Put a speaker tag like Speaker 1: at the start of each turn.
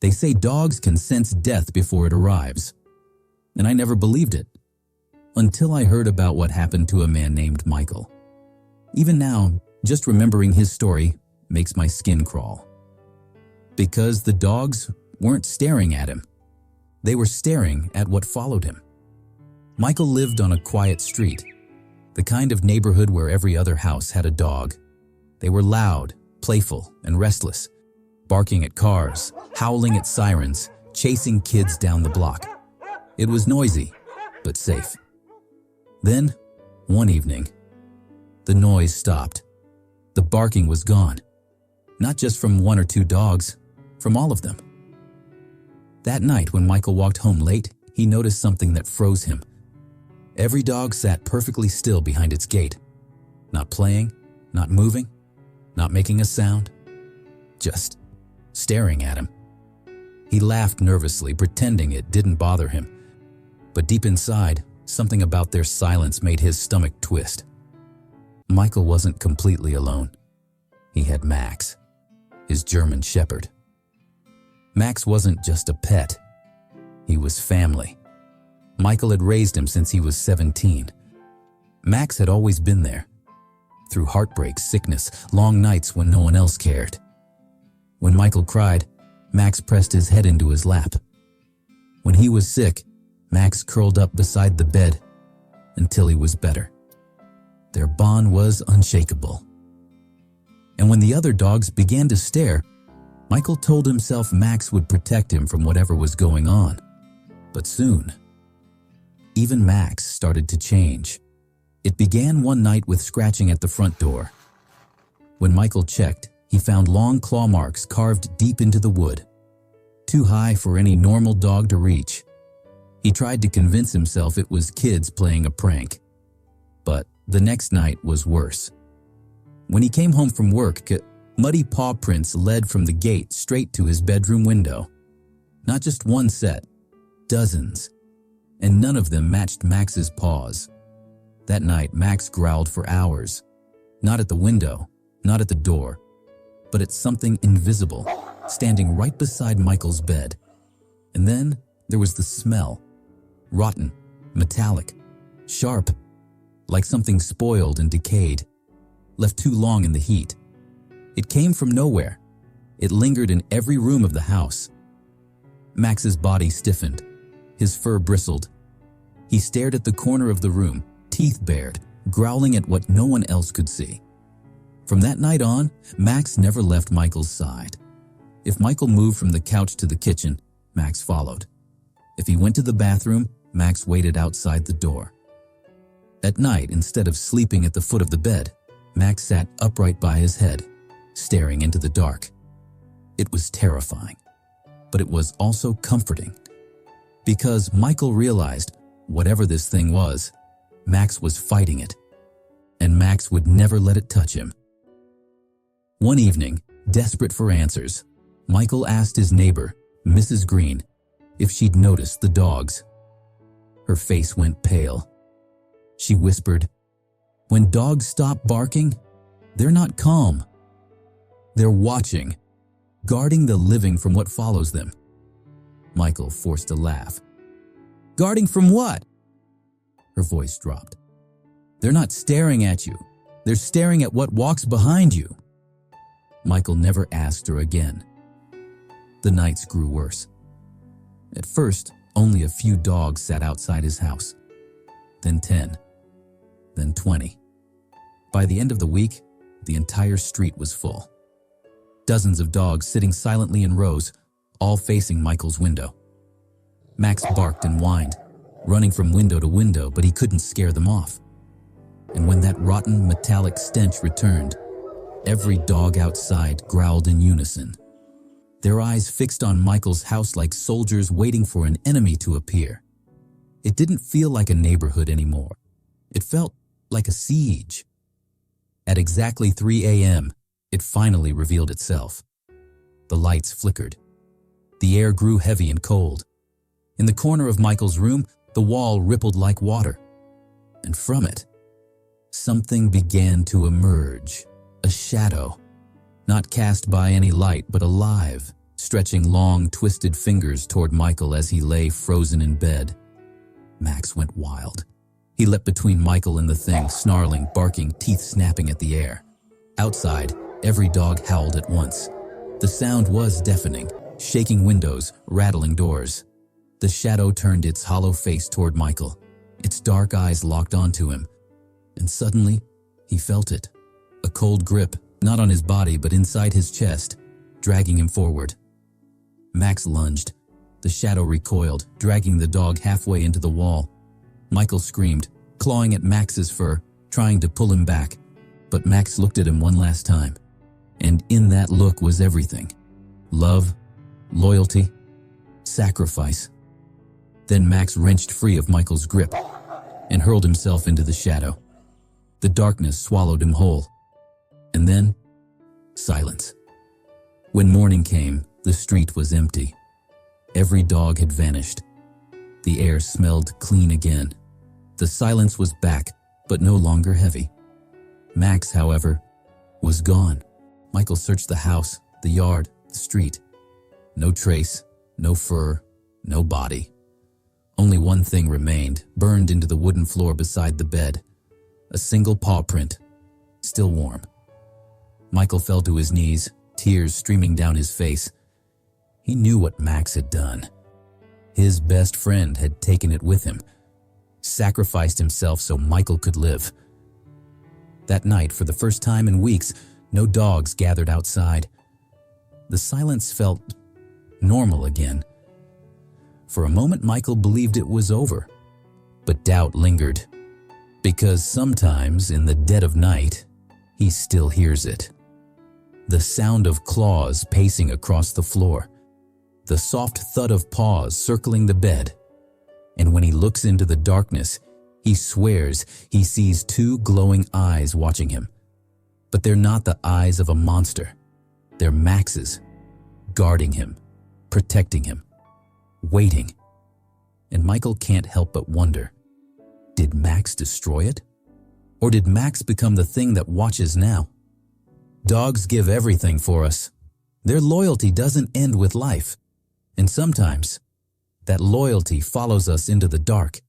Speaker 1: They say dogs can sense death before it arrives. And I never believed it, until I heard about what happened to a man named Michael. Even now, just remembering his story makes my skin crawl. Because the dogs weren't staring at him. They were staring at what followed him. Michael lived on a quiet street, the kind of neighborhood where every other house had a dog. They were loud, playful, and restless, barking at cars, howling at sirens, chasing kids down the block. It was noisy, but safe. Then, one evening, the noise stopped. The barking was gone. Not just from one or two dogs, from all of them. That night, when Michael walked home late, he noticed something that froze him. Every dog sat perfectly still behind its gate, not playing, not moving, not making a sound, just staring at him. He laughed nervously, pretending it didn't bother him. But deep inside, something about their silence made his stomach twist. Michael wasn't completely alone. He had Max, his German shepherd. Max wasn't just a pet. He was family. Michael had raised him since he was 17. Max had always been there, through heartbreak, sickness, long nights when no one else cared. When Michael cried, Max pressed his head into his lap. When he was sick, Max curled up beside the bed until he was better. Their bond was unshakable. And when the other dogs began to stare, Michael told himself Max would protect him from whatever was going on. But soon, even Max started to change. It began one night with scratching at the front door. When Michael checked, he found long claw marks carved deep into the wood, too high for any normal dog to reach. He tried to convince himself it was kids playing a prank. But the next night was worse. When he came home from work, muddy paw prints led from the gate straight to his bedroom window. Not just one set, dozens. And none of them matched Max's paws. That night, Max growled for hours. Not at the window, not at the door, but at something invisible, standing right beside Michael's bed. And then there was the smell. Rotten, metallic, sharp, like something spoiled and decayed, left too long in the heat. It came from nowhere. It lingered in every room of the house. Max's body stiffened. His fur bristled. He stared at the corner of the room, teeth bared, growling at what no one else could see. From that night on, Max never left Michael's side. If Michael moved from the couch to the kitchen, Max followed. If he went to the bathroom, Max waited outside the door. At night, instead of sleeping at the foot of the bed, Max sat upright by his head, staring into the dark. It was terrifying, but it was also comforting. Because Michael realized, whatever this thing was, Max was fighting it, and Max would never let it touch him. One evening, desperate for answers, Michael asked his neighbor, Mrs. Green, if she'd noticed the dogs. Her face went pale. She whispered, "When dogs stop barking, they're not calm. They're watching, guarding the living from what follows them." Michael forced a laugh. "Guarding from what?" Her voice dropped. "They're not staring at you. They're staring at what walks behind you." Michael never asked her again. The nights grew worse. At first, only a few dogs sat outside his house. Then 10. Then 20. By the end of the week, the entire street was full. Dozens of dogs sitting silently in rows, all facing Michael's window. Max barked and whined, running from window to window, but he couldn't scare them off. And when that rotten, metallic stench returned, every dog outside growled in unison. Their eyes fixed on Michael's house like soldiers waiting for an enemy to appear. It didn't feel like a neighborhood anymore. It felt like a siege. At exactly 3 a.m., it finally revealed itself. The lights flickered. The air grew heavy and cold. In the corner of Michael's room, the wall rippled like water. And from it, something began to emerge. A shadow. Not cast by any light, but alive, stretching long, twisted fingers toward Michael as he lay frozen in bed. Max went wild. He leapt between Michael and the thing, snarling, barking, teeth snapping at the air. Outside, every dog howled at once. The sound was deafening, shaking windows, rattling doors. The shadow turned its hollow face toward Michael, its dark eyes locked onto him. And suddenly, he felt it. A cold grip, not on his body but inside his chest, dragging him forward. Max lunged. The shadow recoiled, dragging the dog halfway into the wall. Michael screamed, clawing at Max's fur, trying to pull him back. But Max looked at him one last time. And in that look was everything. Love, loyalty, sacrifice. Then Max wrenched free of Michael's grip and hurled himself into the shadow. The darkness swallowed him whole. And then, silence. When morning came, the street was empty. Every dog had vanished. The air smelled clean again. The silence was back, but no longer heavy. Max, however, was gone. Michael searched the house, the yard, the street. No trace, no fur, no body. Only one thing remained, burned into the wooden floor beside the bed. A single paw print, still warm. Michael fell to his knees, tears streaming down his face. He knew what Max had done. His best friend had taken it with him, sacrificed himself so Michael could live. That night, for the first time in weeks, no dogs gathered outside. The silence felt normal again. For a moment, Michael believed it was over, but doubt lingered, because sometimes in the dead of night, he still hears it. The sound of claws pacing across the floor, the soft thud of paws circling the bed, and when he looks into the darkness, he swears he sees two glowing eyes watching him. But they're not the eyes of a monster. They're Max's, guarding him, protecting him, waiting. And Michael can't help but wonder, did Max destroy it? Or did Max become the thing that watches now? Dogs give everything for us. Their loyalty doesn't end with life. And sometimes, that loyalty follows us into the dark.